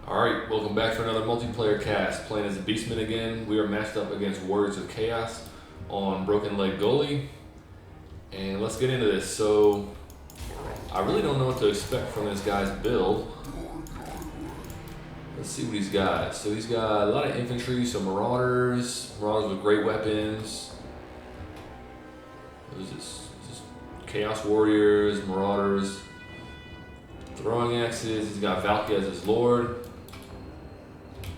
Alright, welcome back for another multiplayer cast. Playing as the Beastmen again. We are matched up against Warriors of Chaos on Broken Leg Gully. And let's get into this. So, I really don't know what to expect from this guy's build. Let's see what he's got. So he's got a lot of infantry, some marauders with great weapons. What is this? Is this Chaos Warriors, marauders, throwing axes. He's got Valkie as his lord.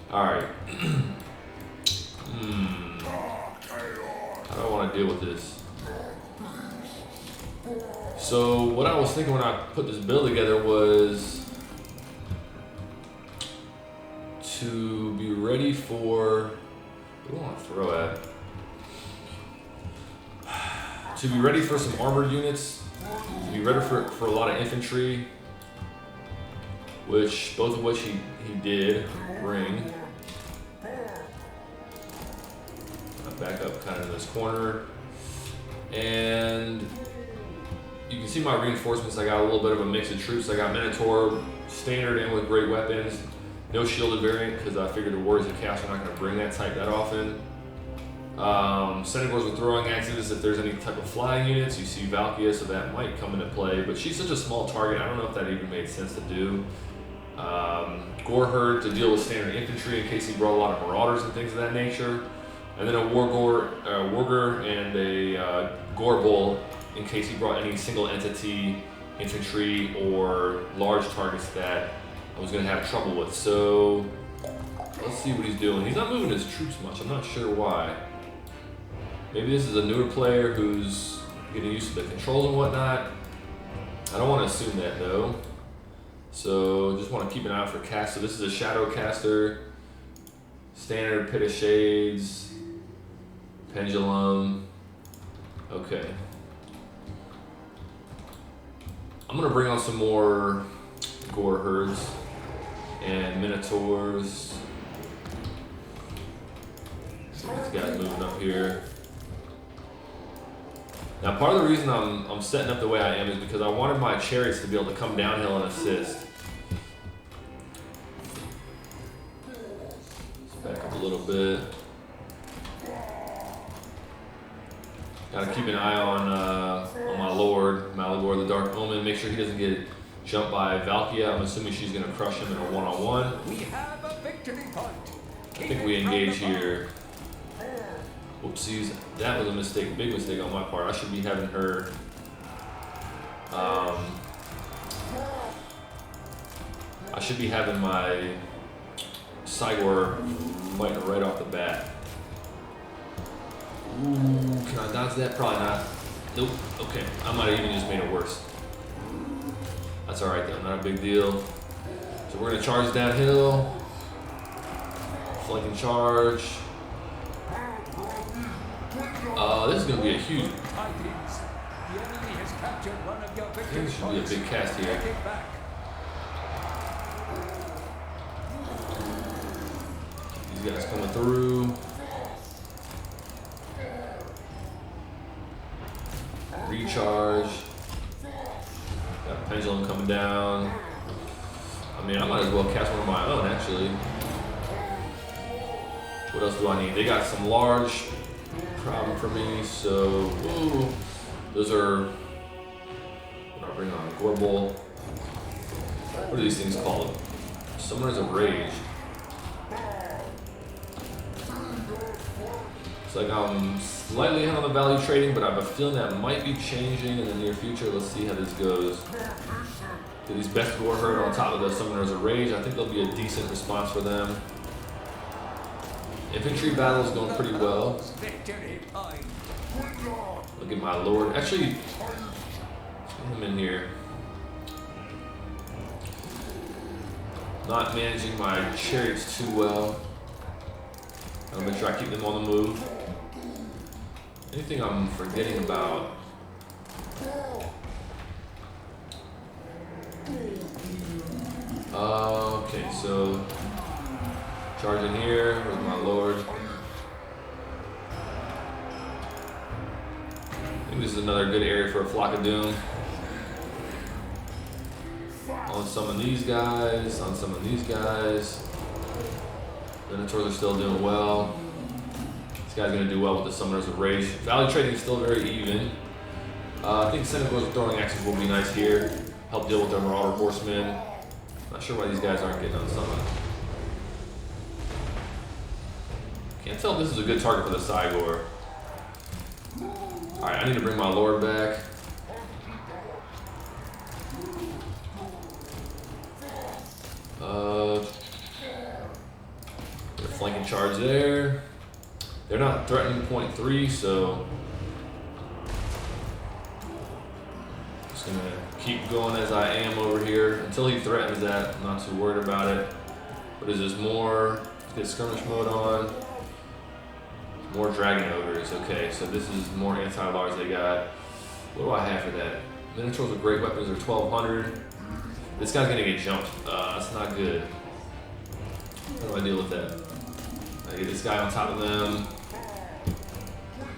Alright. I don't want to deal with this. So what I was thinking when I put this build together was to be ready for, what do I want to throw at? To be ready for some armored units, to be ready for a lot of infantry, both of which he did bring. I back up kind of in this corner, and you can see my reinforcements. I got a little bit of a mix of troops. I got Minotaur standard and with great weapons. No shielded variant because I figured the Warriors of Chaos are not going to bring that type that often. Centaurs with throwing axes if there's any type of flying units. You see Valkie, so that might come into play, but she's such a small target, I don't know if that even made sense to do. Gore Herd to deal with standard infantry in case he brought a lot of marauders and things of that nature. And then a Warger and a Gore Bull in case he brought any single entity infantry or large targets that I was going to have trouble with. So let's see what he's doing. He's not moving his troops much. I'm not sure why. Maybe this is a newer player who's getting used to the controls and whatnot. I don't want to assume that though. So just want to keep an eye out for cast. So this is a Shadow Caster, standard Pit of Shades, Pendulum. Okay. I'm gonna bring on some more Gore Herds and Minotaurs. These guys moving up here. Now, part of the reason I'm setting up the way I am is because I wanted my chariots to be able to come downhill and assist. Let's back up a little bit. Gotta keep an eye on my lord, Malagor, the Dark Omen. Make sure he doesn't get jumped by Valkie. I'm assuming she's gonna crush him in a one-on-one. We have a victory point. I think we engage here. Oopsies, that was a mistake, big mistake on my part. I should be having her I should be having my Cygor fighting right off the bat. Ooh, can I dodge that? Probably not. Nope. Okay, I might have even just made it worse. That's alright though, not a big deal. So we're gonna charge downhill. Flanking charge. This is gonna be a huge. This should be a big cast here. These guys coming through. Recharge. Got a Pendulum coming down. I mean, I might as well cast one of my own, actually. What else do I need? They got some large problem for me, so ooh, those are. What do I bring on? Gore Bull. What are these things called? Summoners of Rage. It's like I'm slightly ahead on the value trading, but I have a feeling that might be changing in the near future. Let's see how this goes. Get these best Gore Herd on top of the Summoners of Rage. I think there'll be a decent response for them. Infantry battle is going pretty well. Look at my lord. Actually, let's get him in here. Not managing my chariots too well. I'll make sure I keep them on the move. Anything I'm forgetting about? Okay, so charging here with my lord. I think this is another good area for a Flock of Doom. On some of these guys, on some of these guys. Minotaurs are still doing well. This guy's gonna do well with the Summoners of Rage. Value trading is still very even. I think Centaur's throwing axes will be nice here. Help deal with their Marauder Horsemen. Not sure why these guys aren't getting unsummoned. Can't tell if this is a good target for the Cygor. Alright, I need to bring my Lord back. Flanking charge there. They're not threatening point 3, so just gonna keep going as I am over here until he threatens that. I'm not too worried about it. What is this? More? Let's get skirmish mode on. More dragon ogres. Okay, so this is more anti-large they got. What do I have for that? Minotaurs with great weapons are 1200. This guy's gonna get jumped. That's not good. How do I deal with that? I get this guy on top of them.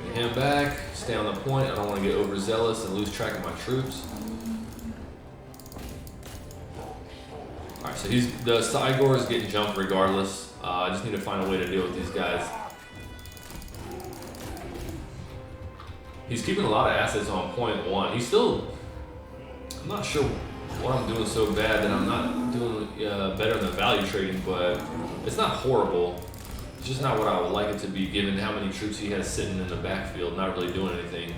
Get him back. Stay on the point. I don't want to get overzealous and lose track of my troops. Alright, so the Cygor is getting jumped regardless. I just need to find a way to deal with these guys. He's keeping a lot of assets on point 1. He's still... I'm not sure what I'm doing so bad that I'm not doing better in the value trading, but it's not horrible. It's just not what I would like it to be given how many troops he has sitting in the backfield, not really doing anything.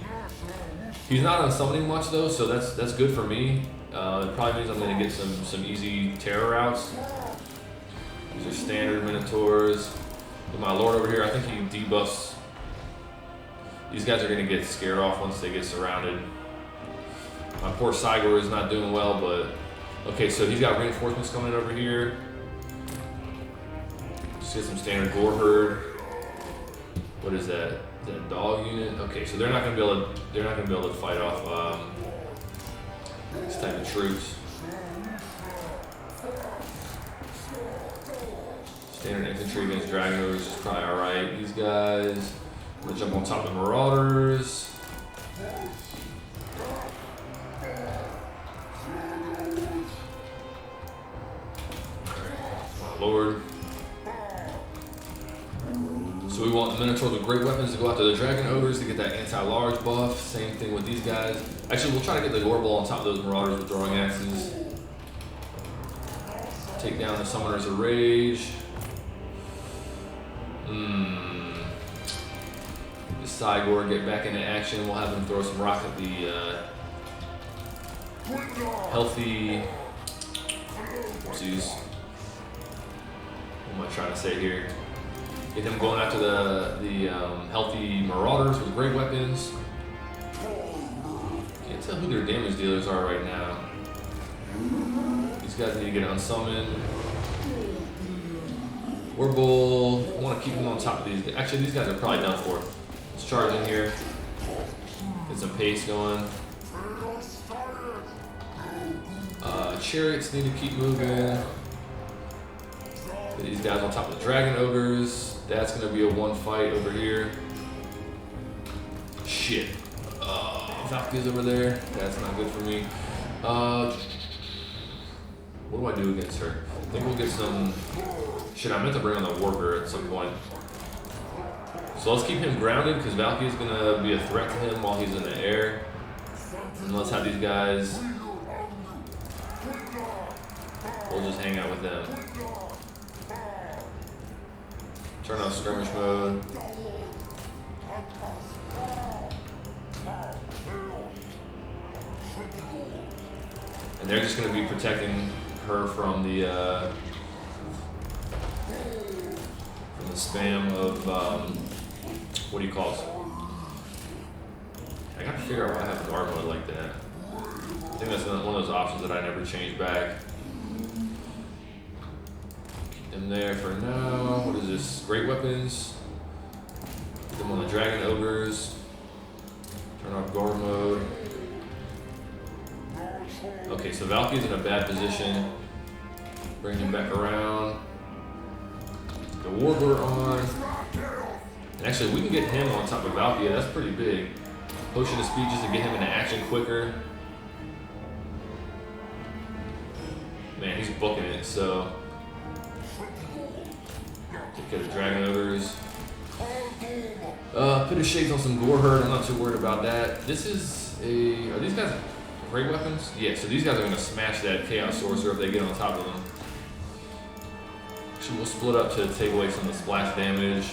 He's not unsummoning much though, so that's good for me. It probably means I'm going to get some easy terror routes. These are standard Minotaurs. With my Lord over here, I think he debuffs. These guys are going to get scared off once they get surrounded. My poor Cygor is not doing well, but okay, so he's got reinforcements coming in over here. Just get some standard gore herd. What is that? Is that a dog unit? Okay, so they're not gonna be able to fight off this type of troops. Standard infantry against dragon ogres is probably alright. These guys, I'm gonna jump on top of the Marauders. Lord. So we want the Minotaurs with great weapons to go after the Dragon Ogres to get that anti-large buff. Same thing with these guys. Actually, we'll try to get the Gore Ball on top of those Marauders with throwing axes. Take down the Summoners of Rage. The Cygor get back into action. We'll have them throw some rock at the healthy... Oopsies. What am I trying to say here? Get them going after the healthy Marauders with great weapons. Can't tell who their damage dealers are right now. These guys need to get unsummoned. Warbull, I want to keep them on top of these. Actually, these guys are probably done for. Let's charge in here. Get some pace going. Chariots need to keep moving. Put these guys on top of the Dragon Ogres. That's going to be a one fight over here. Shit. Valkie's over there. That's not good for me. What do I do against her? I think we'll get some... Shit, I meant to bring on the Warper at some point. So let's keep him grounded because Valkie is going to be a threat to him while he's in the air. And let's have these guys... We'll just hang out with them. Turn off skirmish mode. And they're just going to be protecting her from the spam of what do you call it? I gotta figure out why I have guard mode like that. I think that's one of those options that I never change back. Keep them there for now. What is this? Great weapons. Put them on the Dragon Ogres. Turn off guard mode. Okay, so Valkie's in a bad position. Bring him back around. The Warbler on. And actually, we can get him on top of Valkie. That's pretty big. Potion of speed just to get him into action quicker. Man, he's booking it, so take care of Dragon Ogres. Put his shades on some Gore Herd. I'm not too worried about that. This is a... Are these guys great weapons? Yeah, so these guys are going to smash that Chaos Sorcerer if they get on top of them. Actually, we'll split up to take away some of the splash damage.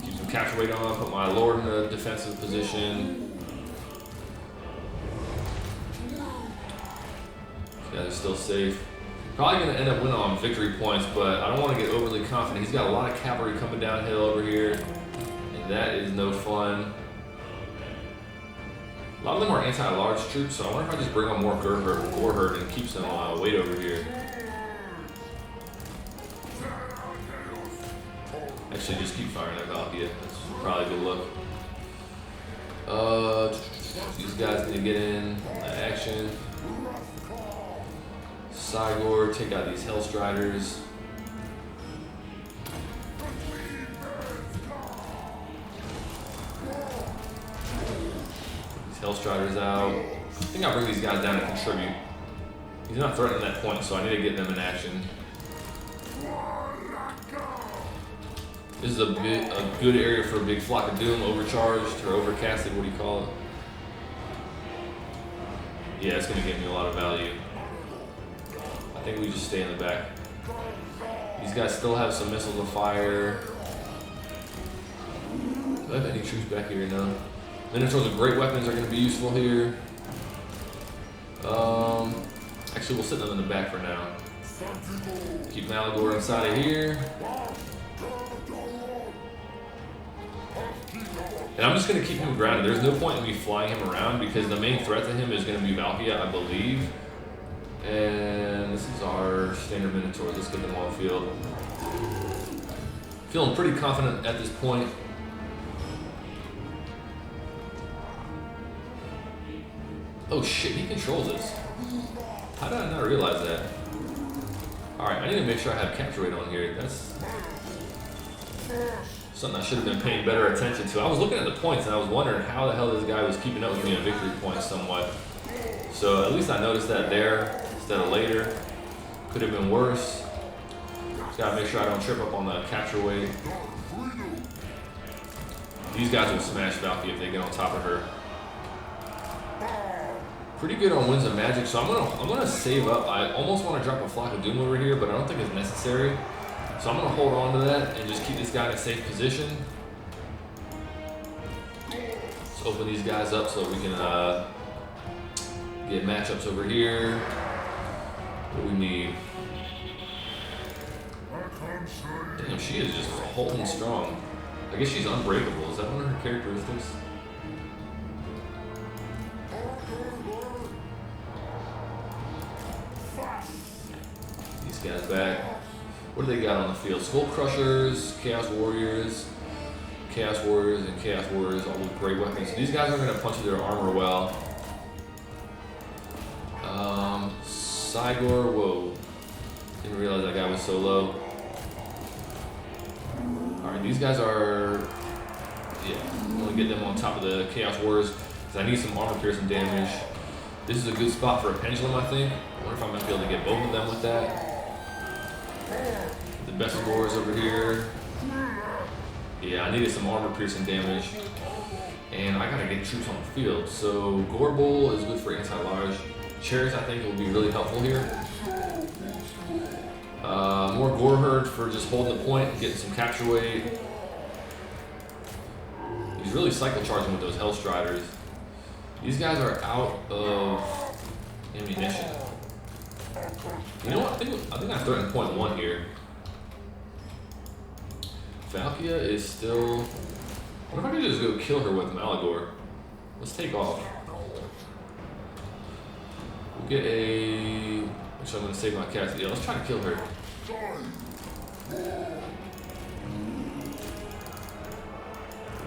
Keep some capture weight on. Put my Lord in a defensive position. These guys are still safe. Probably going to end up winning on victory points, but I don't want to get overly confident. He's got a lot of cavalry coming downhill over here, and that is no fun. A lot of them are anti-large troops, so I wonder if I just bring on more Gore Herd and keep some weight over here. Actually, just keep firing that Valkie. That's probably a good look. These guys need to get in action. Malagor, take out these Hellstriders. These Hellstriders out. I think I'll bring these guys down to contribute. He's not threatening that point, so I need to get them in action. This is a good area for a big Flock of Doom, overcharged or overcasted, what do you call it? Yeah, it's going to give me a lot of value. I think we just stay in the back. These guys still have some missiles to fire. Do I have any troops back here? No. Minotaurs with great weapons are going to be useful here. Actually, we'll sit them in the back for now. Keep Malagor inside of here. And I'm just going to keep him grounded. There's no point in me flying him around because the main threat to him is going to be Valkie, I believe. And this is our standard Minotaur. Let's get them on the field. Feeling pretty confident at this point. Oh shit, he controls this. How did I not realize that? Alright, I need to make sure I have capture rate on here. That's something I should have been paying better attention to. I was looking at the points and I was wondering how the hell this guy was keeping up with me on victory points somewhat. So at least I noticed that there instead of later. Could have been worse. Just gotta make sure I don't trip up on the capture weight. These guys will smash Valkie if they get on top of her. Pretty good on Winds of Magic, so I'm gonna save up. I almost want to drop a Flock of Doom over here, but I don't think it's necessary. So I'm gonna hold on to that and just keep this guy in a safe position. Let's open these guys up so we can get matchups over here. What do we need? Damn, she is just holding strong. I guess she's unbreakable. Is that one of her characteristics? These guys back. What do they got on the field? Skull Crushers, Chaos Warriors, and Chaos Warriors, all with great weapons. So these guys are going to punch their armor well. Sigor, whoa. Didn't realize that guy was so low. Alright, these guys are... Yeah, I'm going to get them on top of the Chaos Warriors because I need some armor piercing damage. This is a good spot for a pendulum, I think. I wonder if I'm going to be able to get both of them with that. The best of wars over here. Yeah, I needed some armor piercing damage. And I gotta get troops on the field. So Gore Bowl is good for anti-large. Chairs I think will be really helpful here. More Gore Herd for just holding the point and getting some capture weight. He's really cycle charging with those Hellstriders. These guys are out of ammunition. You know what? I think I threatened point 1 here. Valkie is still... What if I could just go kill her with Malagor? Let's take off. We'll get a... Actually, I'm going to save my cast. Yeah, let's try to kill her.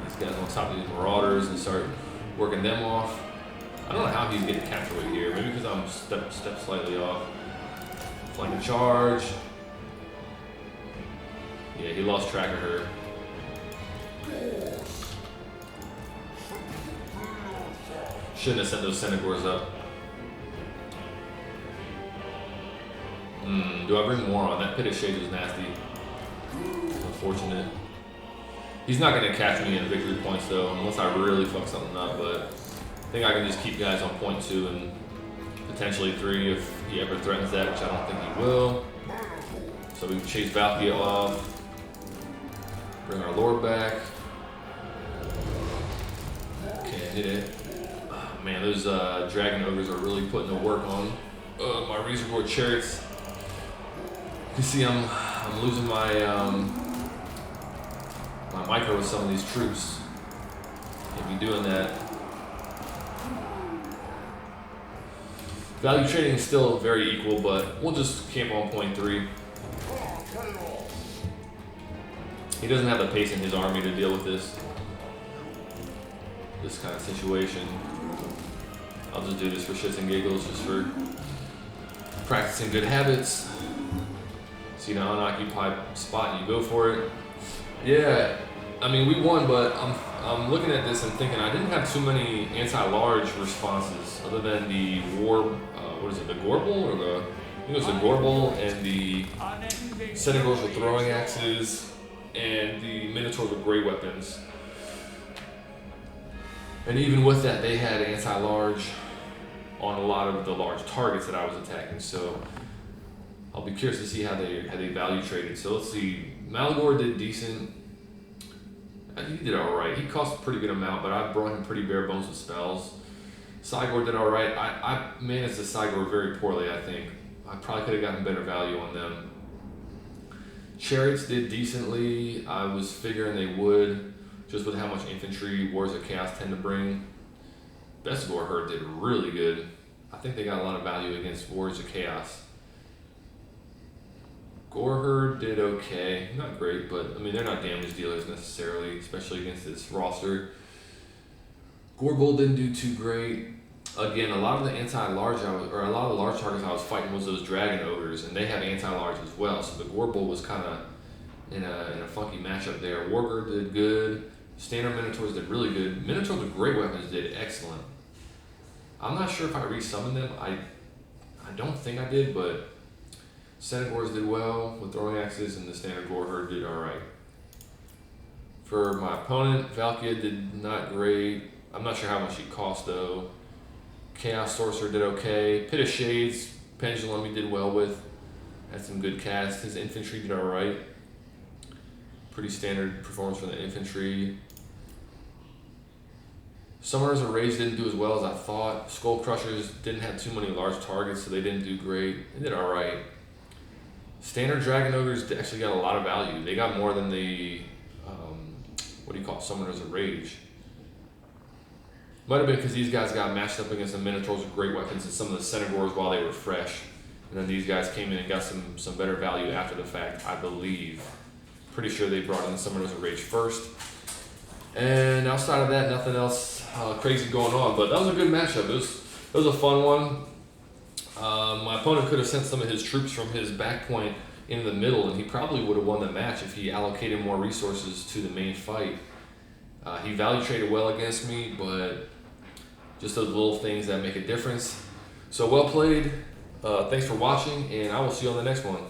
These guys on top of these Marauders and start working them off. I don't know how he's getting capture weight here. Maybe because I'm step slightly off. Flanking charge. Yeah, he lost track of her. Shouldn't have sent those Centaurs up. Do I bring more on? That Pit of Shades is nasty. Unfortunate. He's not going to catch me in victory points though, unless I really fuck something up, but I think I can just keep guys on point 2 and potentially 3 if he ever threatens that, which I don't think he will. So we chase Valkie off, bring our Lord back. Can't hit it. Oh, man, those Dragon Ogres are really putting the work on my Razorboard Chariots. You can see I'm losing my my micro with some of these troops. Can't be doing that. Value trading is still very equal, but we'll just camp on point 3. He doesn't have the pace in his army to deal with this kind of situation. I'll just do this for shits and giggles, just for practicing good habits. See an unoccupied spot and you go for it. Yeah, I mean we won, but I'm looking at this and thinking I didn't have too many anti-large responses other than the what is it, the Gorbel or the, I think it was the Gorbel and the Senegors with throwing axes and the Minotaurs with great weapons. And even with that, they had anti-large on a lot of the large targets that I was attacking. So I'll be curious to see how they value traded. So let's see, Malagor did decent. He did all right. He cost a pretty good amount, but I brought him pretty bare bones with spells. Cygor did all right. I managed the Cygor very poorly, I think. I probably could have gotten better value on them. Chariots did decently. I was figuring they would, just with how much infantry Wars of Chaos tend to bring. Besgor Herd did really good. I think they got a lot of value against Wars of Chaos. Goreherd did okay, not great, but I mean they're not damage dealers necessarily, especially against this roster. Gorbel didn't do too great. Again, a lot of the anti-large a lot of the large targets I was fighting was those Dragon Ogres, and they have anti-large as well. So the Gorbel was kind of in a funky matchup there. Wargurd did good. Standard Minotaurs did really good. Minotaurs with great weapons did excellent. I'm not sure if I resummoned them. I don't think I did, but Senegors did well with throwing axes, and the standard Goreherd did alright. For my opponent, Valkie did not great. I'm not sure how much he cost though. Chaos Sorcerer did okay. Pit of Shades, Pendulum he did well with. Had some good cast. His infantry did alright. Pretty standard performance from the infantry. Summoners of Rage didn't do as well as I thought. Skull Crushers didn't have too many large targets, so they didn't do great. They did alright. Standard Dragon Ogres actually got a lot of value. They got more than the, what do you call it, Summoners of Rage. Might have been because these guys got matched up against the Minotaurs with great weapons and some of the Senegors while they were fresh. And then these guys came in and got some better value after the fact, I believe. Pretty sure they brought in the Summoners of Rage first. And outside of that, nothing else crazy going on. But that was a good matchup. It was a fun one. My opponent could have sent some of his troops from his back point into the middle, and he probably would have won the match if he allocated more resources to the main fight. He value traded well against me, but just those little things that make a difference. So well played. Thanks for watching, and I will see you on the next one.